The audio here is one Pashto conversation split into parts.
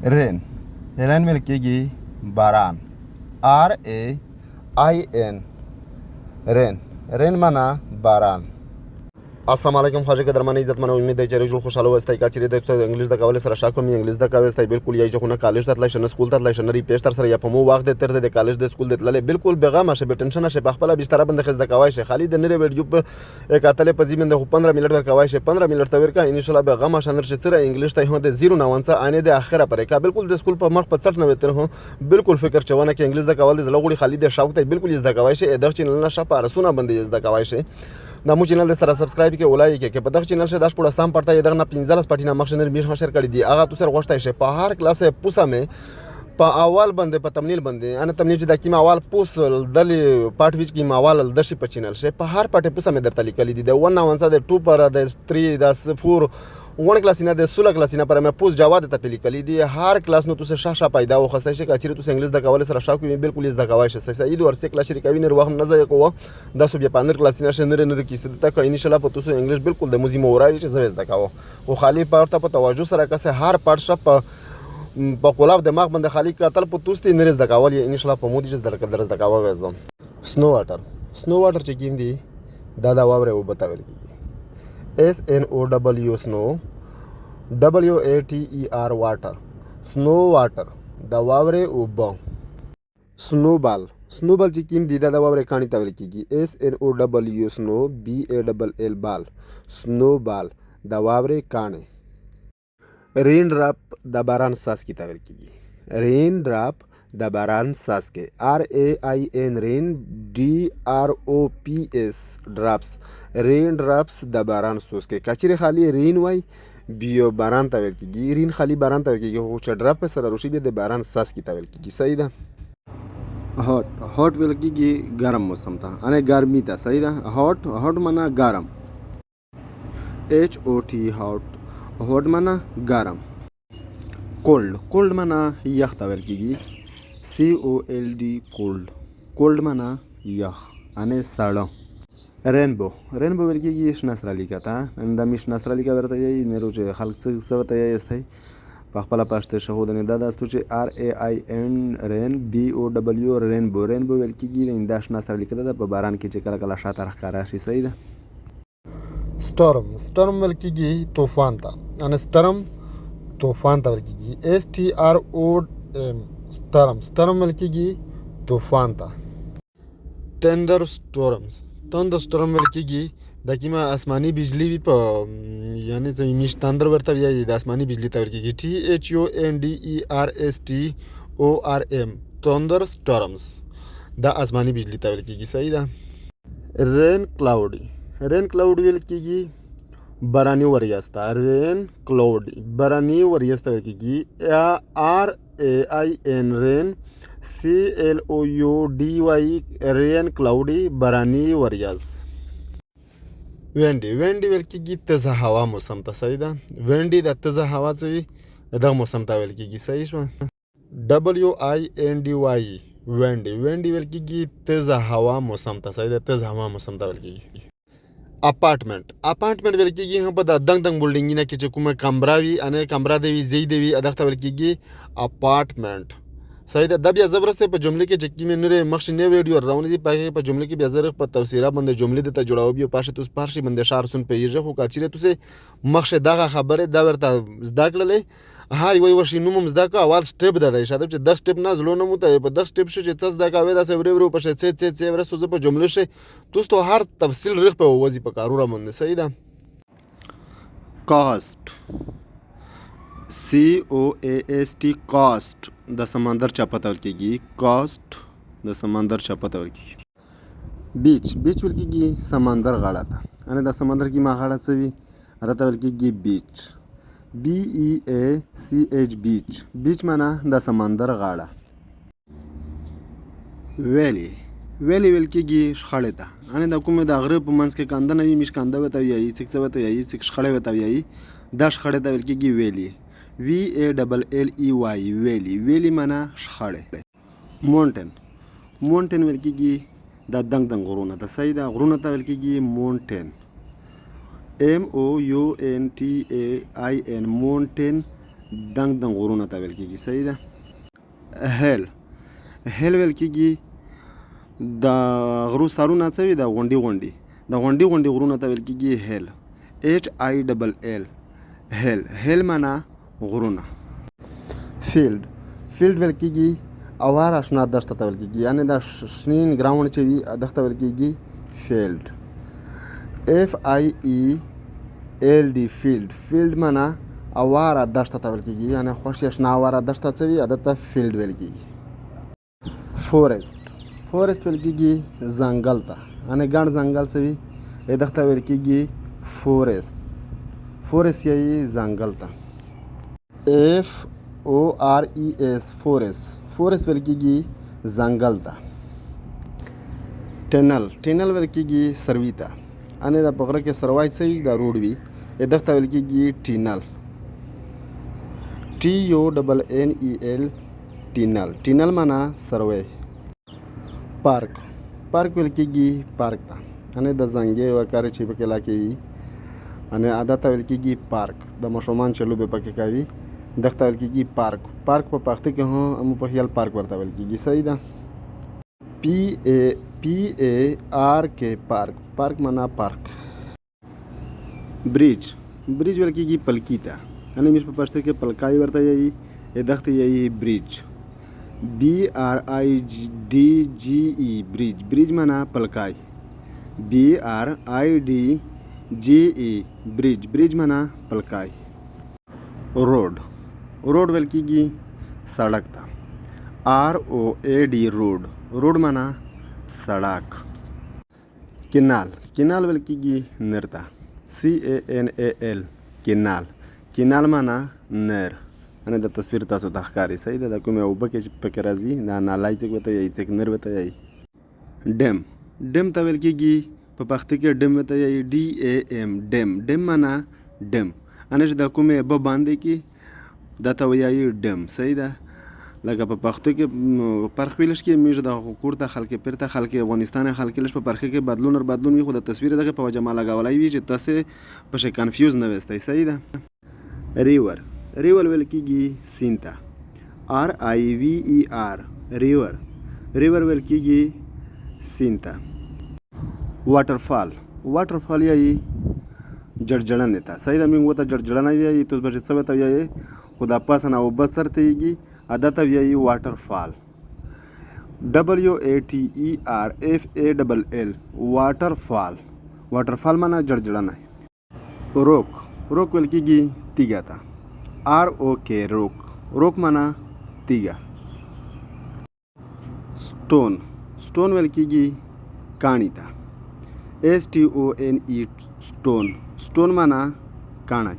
رین رین ویل کېږي باران RAIN رین رین معنا باران. السلام علیکم خواجه قدرمن عزت من امید دی چې جوړ خوشاله وستای کا چې د انګلیش د کول سره شاکو می انګلیش د کول سره بالکل یی چې خو نه کالج ته تلای شنه سکول ته تلای شنه ری پیشتر سره یا په مو وخت تر د کالج د سکول د تلل بالکل بغه مشه به ټنشن شه په خپل بستر باندې خز د کوای شه خالي د نری ویډیو په اکاتله په زمين د 15 منټ ور کوای شه 15 منټ ته ورکا ان شاء الله بغه مشه نر شه سره انګلیش ته هو د 0.9 انه د اخره پر کا بالکل د سکول په مخ په 60 تر هو بالکل فکر چونه کې انګلیش د کول د زلغړي خالي د شوق ته بالکل از د کوای شه د چینل نه شپه رسونه باندې از د کوای شه نامو چینل سره سبسکرایب کې ولای کې په دغه چینل شه داش پړه سم پړتا یدغه نه 15 پټینا مخشنر میش شیر کړی دی هغه تو سر غوښتای شه په هر کلاس پوسا مې په اول باندې په تمنیل باندې انا تمنیل چې د کیم اول پوس دلی پټ وچ کیم اول د شي په چینل شه په هر پټه پوسا مې درته لیکل دي د 1 د 2 پر د 3 د 4 ون کلاسینه د 16 کلاسینه پر مې پوس جواد ته لیکل دي هر کلاس نو تو سه شاشه پیدا و خسته شه کچری تو انګلیش د کول سره شاکو بالکل از د کوای شه سید ورسه کلاس شریکوي نر وخت نه ځای کوه د سو بیا پاندر کلاسینه شه نر کیسه ته کو ان شاء الله په تو انګلیش بالکل د موزي مورای چې زویز د کاوه او خالی پارته په توجه سره کسه هر پټ شپ په قلاب دماغ باندې خالی قتل په توستي نر د کاول ان شاء الله په مودي چې درز د کاوه وځم سنو واټر چې کیم دي دا واوره و بتاول کی SNOW سنو WATER واټر سنو واټر د واورې اوبه سنوبال چې کیم دی د واورې کانی ته ویل کیږي SNOW سنو BALL بال سنوبال د واورې کانی رین ډراپ د باران ساس کی ته ویل کیږي رین ډراپ د باران ساس کې RAIN رین DROPS ډراپس رین ډراپس د باران سوس کې کچری خالی رین وای بیو باران ته ویل کیږي رین خالی باران ته ویل کیږي خو چې ډراپ سره روشي به د باران ساس کی ته ویل کیږي صحیح ده هاٹ ویل کیږي ګرم موسم ته انه ګرمي ته صحیح ده هاٹ معنا ګرم HOT هاٹ معنا ګرم کولډ معنا یخ ته ویل کیږي کولډ معنا یخ انه سړو رینبو ویل کېږي شنه سره لیکه ته د می شنه سره لیکه ورته یې نه روچ خلک څه ته یې استای په خپل پښتو شهود نه دا ستو چې RAIN رین BOW رینبو ویل کېږي د شنه سره لیکه ده په باران کې چې کله کله شاته راخاره شي صحیح ده سټورم ویل کېږي طوفان ته ان سټورم طوفان ته ویل کېږي STROM سټورم ویل کېږي طوفان ته ټندر سټورم ویل کېږي د کیمه آسماني بجلی وي په یعنی زمینش تندر ورته وي د آسماني بجلی ته ورکېږي THUNDERSTORM تندر سټورمز د آسماني بجلی ته ویل کېږي صحیح ده رین کلاود ویل کېږي باراني وریاسته رین کلاود باراني وریاسته ویل کېږي RAIN رین CLOUDY رین کلاودی باراني وریاز وینډي ویل کېږي تازه هوا موسم ته صحیح ده وینډي د تازه هوا څه دغه موسم ته ویل کېږي صحیح شو WINDY وینډي ویل کېږي تازه هوا موسم ته صحیح ده تازه هوا موسم ته ویل کېږي اپارټمنټ ویل کېږي هم په د دنګ بلډینګ نه کې چې کومه کمره وي انه کمره دی وي زی دی وي دغه ویل کېږي اپارټمنټ صحیح ده د بیا زبرسته په جمله کې چې کیمه نور مخشي نه ویډیو راونی دی په جمله کې بیا زره په تفسیره باندې جمله د ته جوړاو بیا پاشه توس پارشي باندې شار سن پیږي خو کاچره توسه مخشه دغه خبره دا ورته زده کړلې هر وی ورشي نوم زده کا اول سټپ ده شاده چې 10 سټپ نه زلون مو ته په 10 سټپ شي چې تاسو دا کوي دا سوري په شته څه ورسو په جمله شي دوستو هر تفصیل رخ په وظیفه په کارو را مونږ صحیح ده کاست کاست د سمندر چاپته ورکېږي کاست د سمندر چاپته ورکېږي بیچ ورکېږي سمندر غاړه ته ان د سمندر کې ما غاړه څه وي راته ورکېږي بیچ BEACH بیچ معنا د سمندر غاړه ویلی ویل کېږي شخړې ته ان د کومه د غره په منځ کې کاندنه وي مش کانده وته وي څه وته وي څه شخړې وته وي دا شخړې ته ویل کېږي ویلی VALLEY ویلی معنا شخړې مونټن ویل کېږي د دنګ غرونه ته صحیح ده غرونه ته ویل کېږي مونټن MOUNTAIN مونټن دنګ دنګ غرونه ته ویل کېږي. صحیح ده. هیل ویل کېږي د غرو سرونه څه وي، د غونډي غرونه ته ویل کېږي هیل. HILL هیل معنا غرونه. فیلډ ویل کېږي اوار اشنا دښته ته ویل کېږي، یعنې دا شنین ګراوند چې وي دښته ویل کېږي فیلډ. FIELD فیلډ معنا اواره دښته ته ویل کېږي، یعنې خوښ اشنا اواره دښته څه وي هغه ته فیلډ ویل کېږي. فورسټ ویل کېږي ځنګل ته، یعنې ګڼ ځنګل څه وي دښته ویل کېږي فورسټ یې ځنګل ته. فورسټ ویل کېږي ځنګل ته. ټنل ویل کېږي سروي ته، یعنې دا په غره کې سروای څه وي دا روډ وي دښته ویل کېږي ټنل. ټنل معنا سروی. پارک ویل کېږي پارک ته، یعنې د زنګې وکارې چې پکې علاقې وي یعنې عادت ته ویل کېږي پارک. د ماشومان چې لوبې پکې کوي دښته ویل کېږي پارک په پښتو کې هم په خیال پارک ورته ویل کېږي. صحیح ده. PARK پارک معنا پارک. بریج ویل کېږي پلکي ته، یعنې موږ په پښتو کې پلکای ورته یایي دښته یایي بریج. BRIDGE بریج معنا پلکای. BRIDGE بریج معنا پلکای. روډ ویل کېږي سړک ته. ROAD روډ معنا سړک. کینال ویل کېږي نهر ته. CANAL کینال معنا نهر، یعنې د تصویر تاسو ته ښکاري. صحیح ده. د کومې اوبه کې چې پکې راځي دا نالای څوک ورته یایي، څوک نهر ورته یایي. ډیم ته ویل کېږي په پښتو کې ډیم ورته یایي DAM ډیم معنا ډیم، یعنې چې د کومې اوبه باندې کې دا ته وایي ډیم. صحیح ده. لکه په پښتو کې فرق ویلش کې موږ د کور ته خلک پیرته خلک افغانستان خلک لږ په فرق کې بدلون وي، خو د تصویر دغه په وجه ما لګولای وي چې تاسو په شي کنفیوز نه وستئ. صحیح ده. ریور ویل کېږي سیند ته. RIVER ریور ویل کېږي سیند ته. واټرفال یایي جړجړنې ته. صحیح ده. موږ ورته جړجړنه وایي، تاسو به څه ورته وایي، خو دا پاسه نه اوبه سر ته یېږي عادت ته وایي واټرفال. WATERFALL واټرفال معنا جړجړنه. روک ویل کېږي تیږه ته. ROK روک معنا تیږه. سټون ویل کېږي کاڼي ته. STONE سټون معنا کاڼی.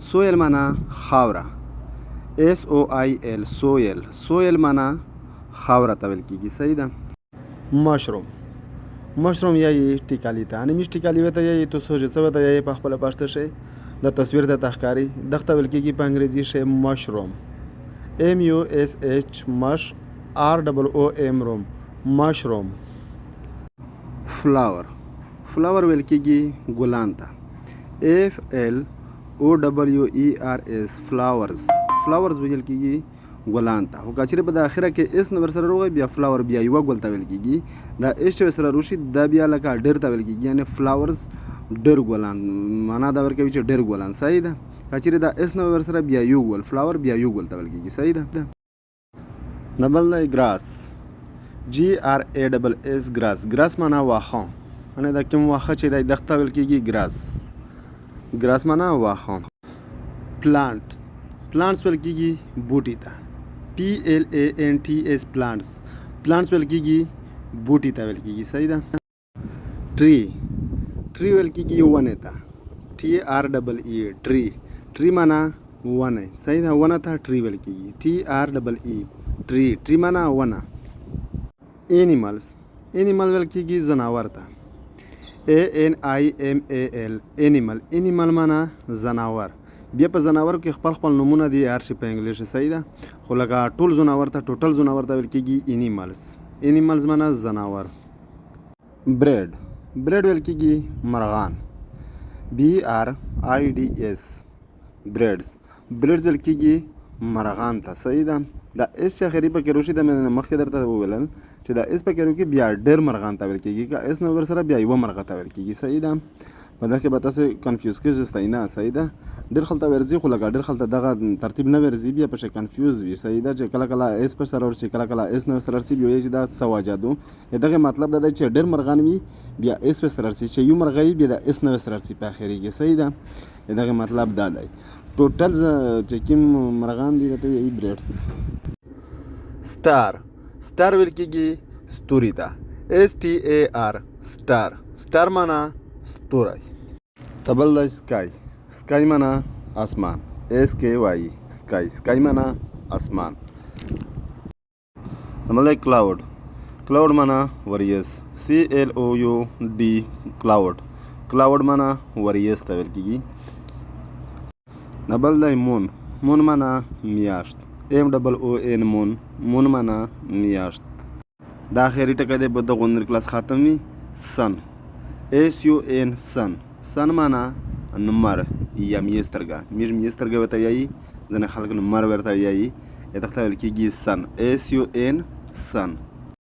سویل معنا خاوره. SOIL معنا خاوره ته ویل کېږي. صحیح ده. مشروم یایي ټیکالي ته، یعنې موږ ټیکالي ورته یایي، تاسو چې څه ورته یایي په خپله پښتو شی د تصویر ته ښکاري دښته ویل کېږي په انګریزي شی مشروم. MUSHROOM مشروم. فلاور ویل کېږي ګلان ته. FLOWERS فلاورز ویل کېږي ګلان ته. خو که چېرې په د اخره کې اس نه ورسره روغی بیا فلاور بیا یوه ګل ته ویل کېږي. دا اس چې ورسره روشي دا بیا لکه ډېر ته ویل کېږي، یعنې فلاورز ډېر ګلان معنا دا ورکوي چې ډېر ګلان. صحیح ده. که چېرې دا اس نه ورسره بیا یو ګل فلاور بیا یو ګل ته ویل کېږي. صحیح ده. بل دی ګراس. GRAS ګراس معنا واښه، یعنې دا کوم واښه چې دی دښته ویل کېږي ګراس معنا واښه. پلانټس ویل کېږي بوټي ته. PLANTS پلانټس ویل کېږي بوټي ته ویل کېږي. صحیح ده. ټری ویل کېږي ونې ته. TREE ټری معنا ونه. صحیح ده. ونه ته ټری ویل کېږي. TREE ټری معنا ونه. انیمل ویل کېږي ځناور ته. ANIMAL انیمل معنا ځناور. بیا په ځناور کې خپل نومونه دي هر شي په انګلیش. صحیح ده. خو لکه ټوټل ځناور ته ویل کېږي انیملز معنا ځناور. بریډ ویل کېږي مرغان. BRIDS بريدز بريدز ویل کېږي مرغان ته. صحیح ده. دا اس چې اخري پکې روشي د مې مخکې درته وویل چې دا اس پکې روکي بیا ډېر مرغان ته ویل کېږي، که اس نه ورسره بیا یوه مرغه ته ویل کېږي. صحیح ده. په دغه کې به تاسې کنفیوز کېږئ نه. صحیح ده. ډېر خلک ته ورځي خو لکه ډېر خلک ته دغه ترتیب نه ورځي، بیا پکې کنفیوز وي. صحیح ده چې کله کله اس په سره ورشي، کله کله اس نه سره ورشي، بیا وایي چې دا څه وجه ده. دغه مطلب دا دی چې ډېر مرغان وي بیا اس په سره ورشي، چې یو مرغه وي بیا د اس نه سره ورشي په اخري کې. صحیح ده. دغه مطلب دا دی. ټوټل چې کوم مرغان دي ته وایي بريډز. سټار سټار ویل کېږي ستوري ته. STAR سټار سټار معنا ستوری. تبل د سکای سکای معنا اسمان. SKY سکای سکای معنا اسمان. نمبر کلاود کلاود معنا وریځ. CLOUD کلاود کلاود معنا وریځ ته ویل کېږي. نبل دی مون مون معنا میاشت. MOON مون مون معنا میاشت. دا اخري ټکی دی به د غونډر کلاس ختم وي. سن SUN سن سن معنا نمر یا میسترګه میسترګه ورته وایي، ځینې خلک نمر ورته وایي. دغه ته ویل کېږي سن SUN سن.